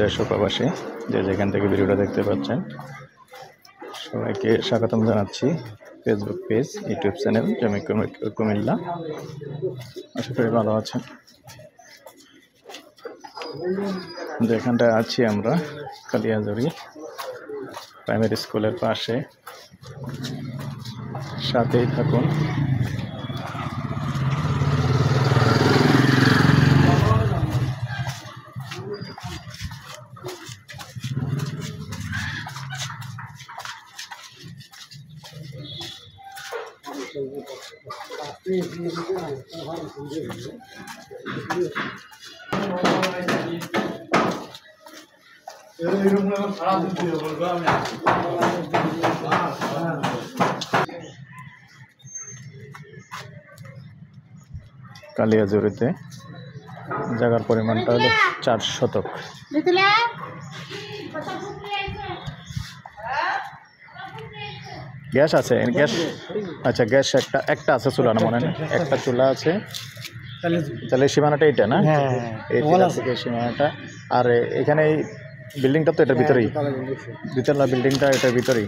দেশ ও প্রবাসী যে যেখান থেকে ভিডিওটা দেখতে পাচ্ছেন সবাইকে স্বাগতম জানাচ্ছি। ফেসবুক পেজ, ইউটিউব চ্যানেল জমি কুমিল্লা। আশা করি ভালো আছেন। যেখানটায় আছি আমরা কালিয়াজুরি প্রাইমারি স্কুলের পাশে, সাথেই থাকুন। কালিয়াজুরিতে জায়গার পরিমাণটা হলো 4 শতক। গ্যাস আছে? গ্যাস, আচ্ছা গ্যাস একটা আছে, চুলা না মনে হয়, একটা চুলা আছে। তাহলে সীমানাটা এইটা না? এই সীমানাটা। আর এখানে এই বিল্ডিংটা তো এটার ভিতরেই, দ্বিতলা বিল্ডিংটা এটার ভিতরেই।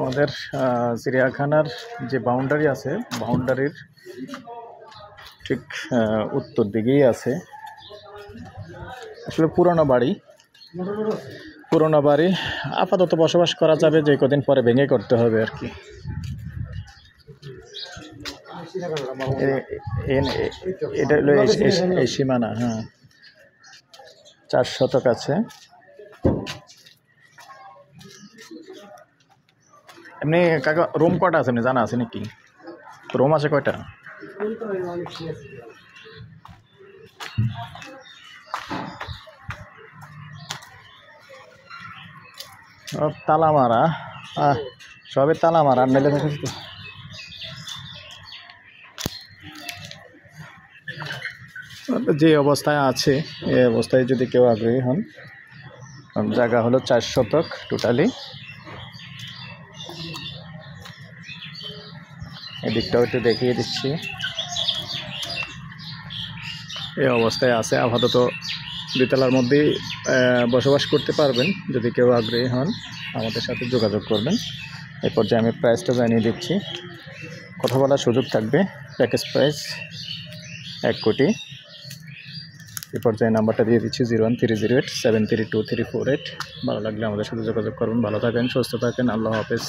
আমাদের চিড়িয়াখানার যে বাউন্ডারি আছে, বাউন্ডারির ঠিক উত্তর দিকেই আছে আসলে পুরনো বাড়ি। আপাতত বসবাস করা যাবে, যে কদিন পরে ভেঙে করতে হবে আর কি। এটা হলো এই সীমানা। হ্যাঁ, 4 শতক আছে। এমনি কাকা রুম কটা আছে এমনি জানা আছে নাকি? রুম আছে কয়টা? সব তালা মারা, সবে তালা মারা। মেলে যে অবস্থায় আছে এই অবস্থায় যদি কেউ আগ্রহী হন, জায়গা হলো 4 শতক টোটালি। এদিকটাও একটু দেখিয়ে দিচ্ছি। এই অবস্থায় আছে আপাতত। দ্বিতলার মধ্যেই বসবাস করতে পারবেন। যদি কেউ আগ্রহী হন আমাদের সাথে যোগাযোগ করবেন। এই পর্যায়ে আমি প্রাইসটা জানিয়ে দিচ্ছি, কথা বলার সুযোগ থাকবে। প্যাকেজ প্রাইস 1 কোটি। এই পর্যায়ে নাম্বারটা দিয়ে দিচ্ছি 01308732348। ভালো লাগলে আমাদের সাথে যোগাযোগ করবেন। ভালো থাকেন, সুস্থ থাকেন। আল্লাহ হাফেজ।